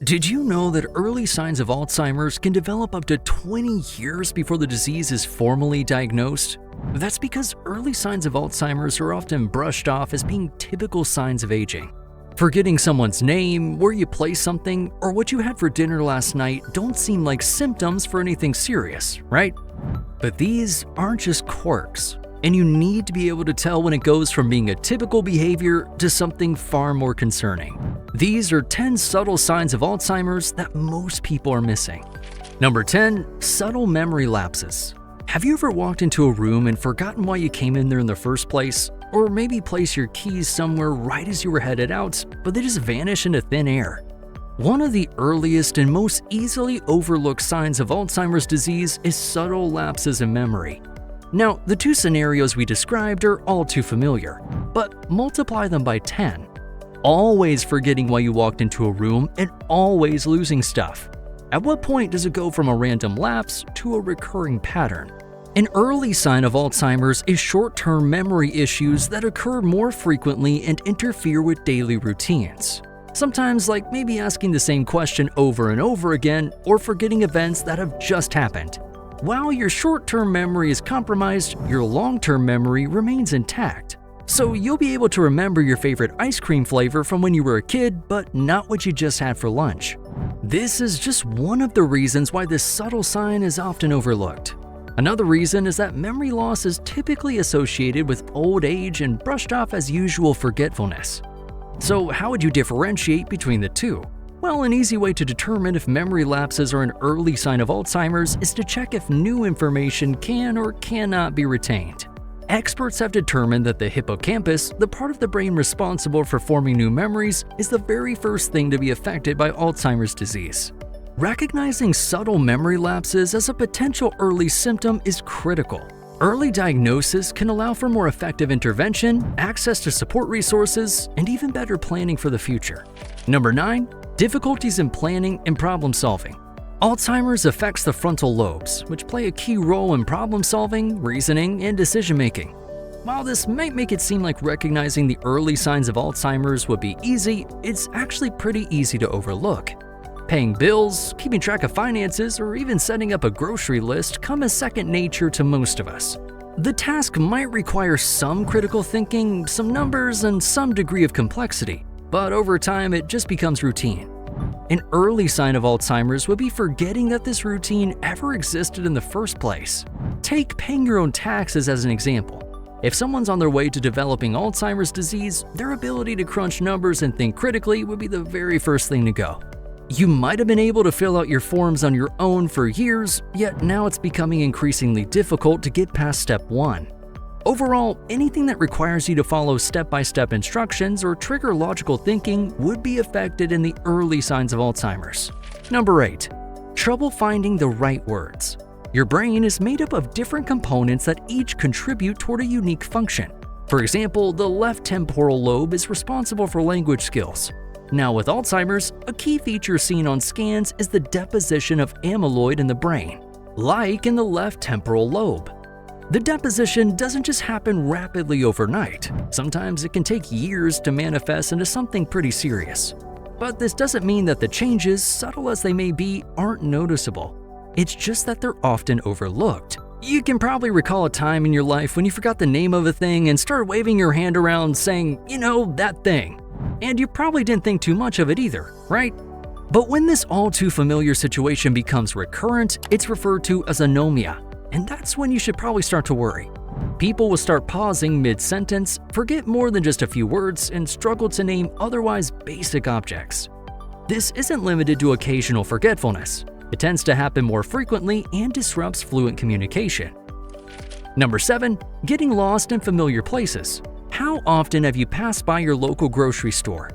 Did you know that early signs of Alzheimer's can develop up to 20 years before the disease is formally diagnosed? That's because early signs of Alzheimer's are often brushed off as being typical signs of aging. Forgetting someone's name, where you placed something, or what you had for dinner last night don't seem like symptoms for anything serious, right? But these aren't just quirks, and you need to be able to tell when it goes from being a typical behavior to something far more concerning. These are 10 subtle signs of Alzheimer's that most people are missing. Number 10. Subtle memory lapses. Have you ever walked into a room and forgotten why you came in there in the first place? Or maybe place your keys somewhere right as you were headed out, but they just vanish into thin air? One of the earliest and most easily overlooked signs of Alzheimer's disease is subtle lapses in memory. Now, the two scenarios we described are all too familiar, but multiply them by 10. Always forgetting why you walked into a room and always losing stuff. At what point does it go from a random lapse to a recurring pattern? An early sign of Alzheimer's is short-term memory issues that occur more frequently and interfere with daily routines. Sometimes like maybe asking the same question over and over again or forgetting events that have just happened. While your short-term memory is compromised, your long-term memory remains intact. So you'll be able to remember your favorite ice cream flavor from when you were a kid, but not what you just had for lunch. This is just one of the reasons why this subtle sign is often overlooked. Another reason is that memory loss is typically associated with old age and brushed off as usual forgetfulness. So how would you differentiate between the two? Well, an easy way to determine if memory lapses are an early sign of Alzheimer's is to check if new information can or cannot be retained. Experts have determined that the hippocampus, the part of the brain responsible for forming new memories, is the very first thing to be affected by Alzheimer's disease. Recognizing subtle memory lapses as a potential early symptom is critical. Early diagnosis can allow for more effective intervention, access to support resources, and even better planning for the future. Number 9. Difficulties in planning and problem solving. Alzheimer's affects the frontal lobes, which play a key role in problem solving, reasoning, and decision making. While this might make it seem like recognizing the early signs of Alzheimer's would be easy, it's actually pretty easy to overlook. Paying bills, keeping track of finances, or even setting up a grocery list come as second nature to most of us. The task might require some critical thinking, some numbers, and some degree of complexity, but over time it just becomes routine. An early sign of Alzheimer's would be forgetting that this routine ever existed in the first place. Take paying your own taxes as an example. If someone's on their way to developing Alzheimer's disease, their ability to crunch numbers and think critically would be the very first thing to go. You might have been able to fill out your forms on your own for years, yet now it's becoming increasingly difficult to get past step 1. Overall, anything that requires you to follow step-by-step instructions or trigger logical thinking would be affected in the early signs of Alzheimer's. Number 8. Trouble finding the right words. Your brain is made up of different components that each contribute toward a unique function. For example, the left temporal lobe is responsible for language skills. Now with Alzheimer's, a key feature seen on scans is the deposition of amyloid in the brain, like in the left temporal lobe. The deposition doesn't just happen rapidly overnight. Sometimes it can take years to manifest into something pretty serious. But this doesn't mean that the changes, subtle as they may be, aren't noticeable. It's just that they're often overlooked. You can probably recall a time in your life when you forgot the name of a thing and started waving your hand around saying, that thing. And you probably didn't think too much of it either, right? But when this all too familiar situation becomes recurrent, it's referred to as anomia. And that's when you should probably start to worry. People will start pausing mid-sentence, forget more than just a few words, and struggle to name otherwise basic objects. This isn't limited to occasional forgetfulness. It tends to happen more frequently and disrupts fluent communication. Number 7. Getting lost in familiar places. How often have you passed by your local grocery store?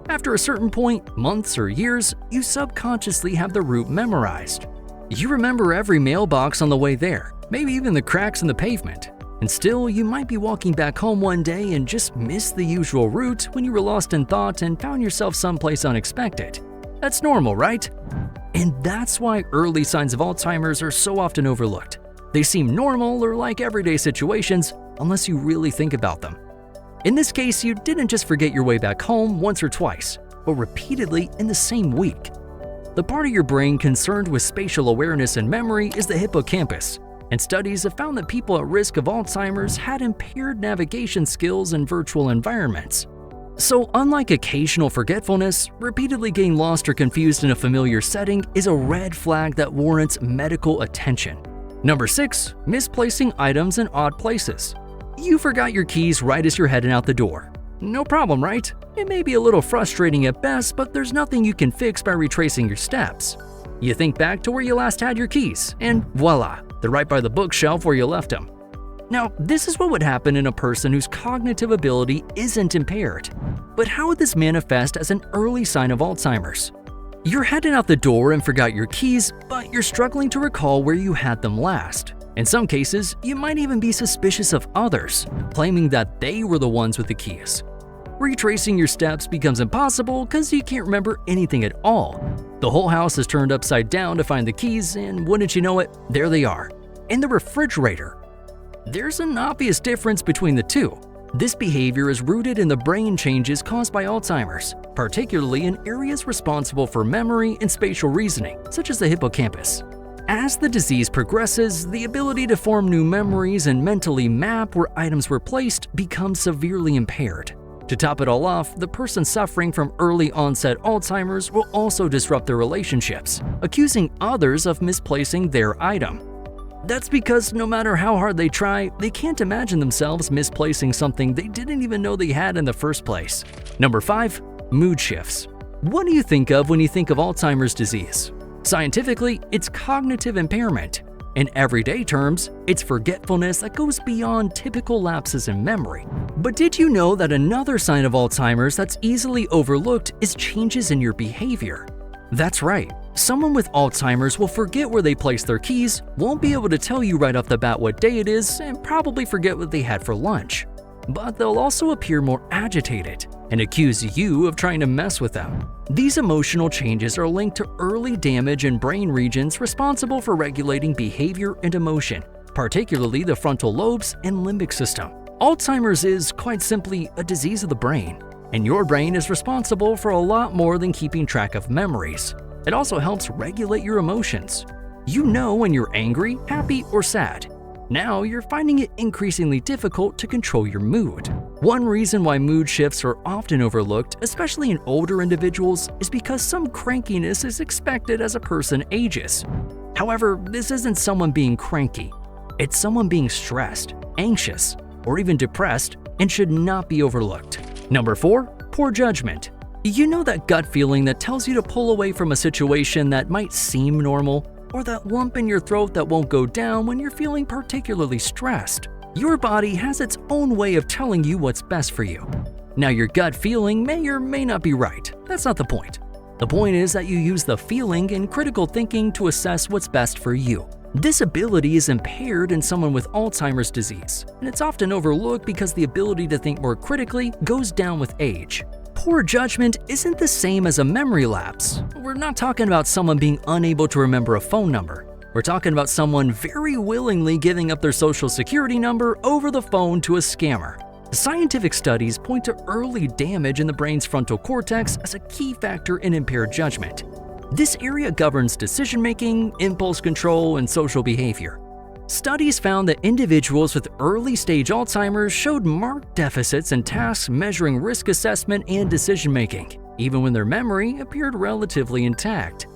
After a certain point, months or years, you subconsciously have the route memorized. You remember every mailbox on the way there, maybe even the cracks in the pavement. And still, you might be walking back home one day and just missed the usual route when you were lost in thought and found yourself someplace unexpected. That's normal, right? And that's why early signs of Alzheimer's are so often overlooked. They seem normal or like everyday situations unless you really think about them. In this case, you didn't just forget your way back home once or twice, but repeatedly in the same week. The part of your brain concerned with spatial awareness and memory is the hippocampus, and studies have found that people at risk of Alzheimer's had impaired navigation skills in virtual environments. So unlike occasional forgetfulness, repeatedly getting lost or confused in a familiar setting is a red flag that warrants medical attention. Number 6. Misplacing items in odd places. You forgot your keys right as you're heading out the door. No problem, right? It may be a little frustrating at best, but there's nothing you can fix by retracing your steps. You think back to where you last had your keys, and voila, they're right by the bookshelf where you left them. Now, this is what would happen in a person whose cognitive ability isn't impaired. But how would this manifest as an early sign of Alzheimer's? You're heading out the door and forgot your keys, but you're struggling to recall where you had them last. In some cases, you might even be suspicious of others, claiming that they were the ones with the keys. Retracing your steps becomes impossible because you can't remember anything at all. The whole house is turned upside down to find the keys, and wouldn't you know it, there they are, in the refrigerator. There's an obvious difference between the two. This behavior is rooted in the brain changes caused by Alzheimer's, particularly in areas responsible for memory and spatial reasoning, such as the hippocampus. As the disease progresses, the ability to form new memories and mentally map where items were placed becomes severely impaired. To top it all off, the person suffering from early onset Alzheimer's will also disrupt their relationships, accusing others of misplacing their item. That's because no matter how hard they try, they can't imagine themselves misplacing something they didn't even know they had in the first place. Number 5. Mood shifts. What do you think of when you think of Alzheimer's disease? Scientifically, it's cognitive impairment. In everyday terms, it's forgetfulness that goes beyond typical lapses in memory. But did you know that another sign of Alzheimer's that's easily overlooked is changes in your behavior? That's right. Someone with Alzheimer's will forget where they placed their keys, won't be able to tell you right off the bat what day it is, and probably forget what they had for lunch. But they'll also appear more agitated and accuse you of trying to mess with them. These emotional changes are linked to early damage in brain regions responsible for regulating behavior and emotion, particularly the frontal lobes and limbic system. Alzheimer's is, quite simply, a disease of the brain, and your brain is responsible for a lot more than keeping track of memories. It also helps regulate your emotions. You know when you're angry, happy, or sad. Now you're finding it increasingly difficult to control your mood. One reason why mood shifts are often overlooked, especially in older individuals, is because some crankiness is expected as a person ages. However, this isn't someone being cranky. It's someone being stressed, anxious, or even depressed, and should not be overlooked. Number 4. Poor judgment. You know that gut feeling that tells you to pull away from a situation that might seem normal, or that lump in your throat that won't go down when you're feeling particularly stressed. Your body has its own way of telling you what's best for you. Now, your gut feeling may or may not be right. That's not the point. The point is that you use the feeling and critical thinking to assess what's best for you. This ability is impaired in someone with Alzheimer's disease, and it's often overlooked because the ability to think more critically goes down with age. Poor judgment isn't the same as a memory lapse. We're not talking about someone being unable to remember a phone number. We're talking about someone very willingly giving up their social security number over the phone to a scammer. Scientific studies point to early damage in the brain's frontal cortex as a key factor in impaired judgment. This area governs decision-making, impulse control, and social behavior. Studies found that individuals with early-stage Alzheimer's showed marked deficits in tasks measuring risk assessment and decision-making, even when their memory appeared relatively intact.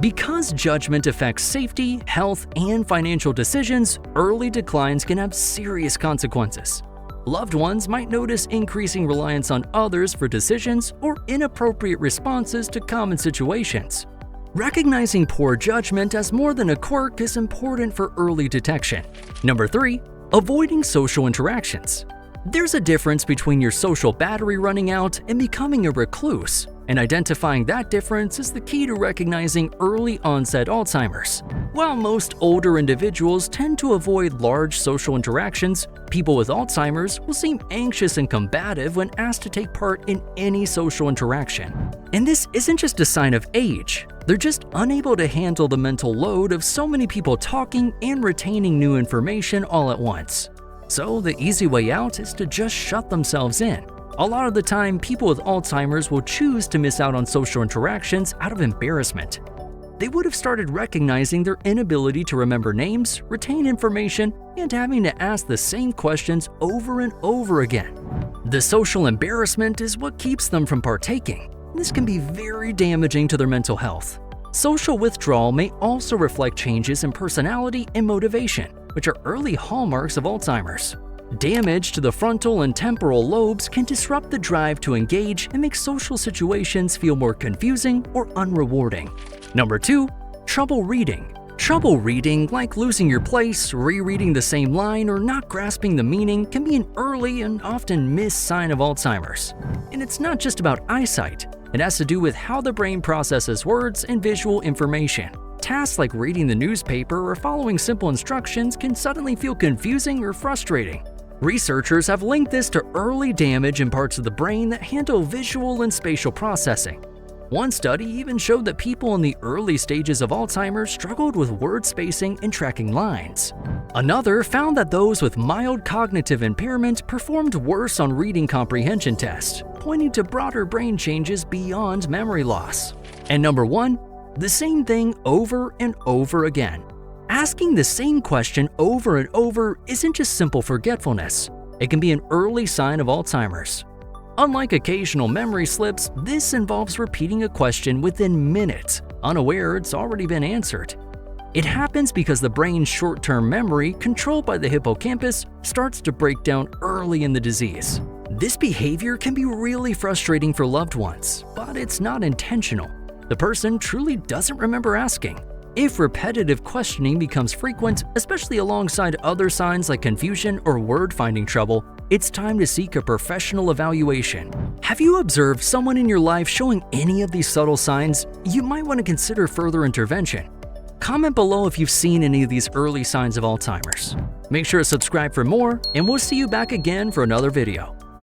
Because judgment affects safety, health, and financial decisions, early declines can have serious consequences. Loved ones might notice increasing reliance on others for decisions or inappropriate responses to common situations. Recognizing poor judgment as more than a quirk is important for early detection. Number 3. Avoiding social interactions. There's a difference between your social battery running out and becoming a recluse, and identifying that difference is the key to recognizing early onset Alzheimer's. While most older individuals tend to avoid large social interactions, people with Alzheimer's will seem anxious and combative when asked to take part in any social interaction. And this isn't just a sign of age. They're just unable to handle the mental load of so many people talking and retaining new information all at once. So the easy way out is to just shut themselves in. A lot of the time, people with Alzheimer's will choose to miss out on social interactions out of embarrassment. they would have started recognizing their inability to remember names, retain information, and having to ask the same questions over and over again. The social embarrassment is what keeps them from partaking. This can be very damaging to their mental health. Social withdrawal may also reflect changes in personality and motivation, which are early hallmarks of Alzheimer's. Damage to the frontal and temporal lobes can disrupt the drive to engage and make social situations feel more confusing or unrewarding. Number 2. Trouble reading. Trouble reading, like losing your place, rereading the same line, or not grasping the meaning, can be an early and often missed sign of Alzheimer's. And it's not just about eyesight. It has to do with how the brain processes words and visual information. Tasks like reading the newspaper or following simple instructions can suddenly feel confusing or frustrating. Researchers have linked this to early damage in parts of the brain that handle visual and spatial processing. One study even showed that people in the early stages of Alzheimer's struggled with word spacing and tracking lines. Another found that those with mild cognitive impairment performed worse on reading comprehension tests, pointing to broader brain changes beyond memory loss. And number 1, the same thing over and over again. Asking the same question over and over isn't just simple forgetfulness. It can be an early sign of Alzheimer's. Unlike occasional memory slips, this involves repeating a question within minutes, unaware it's already been answered. It happens because the brain's short-term memory, controlled by the hippocampus, starts to break down early in the disease. This behavior can be really frustrating for loved ones, but it's not intentional. The person truly doesn't remember asking. If repetitive questioning becomes frequent, especially alongside other signs like confusion or word-finding trouble, it's time to seek a professional evaluation. Have you observed someone in your life showing any of these subtle signs? You might want to consider further intervention. Comment below if you've seen any of these early signs of Alzheimer's. Make sure to subscribe for more, and we'll see you back again for another video.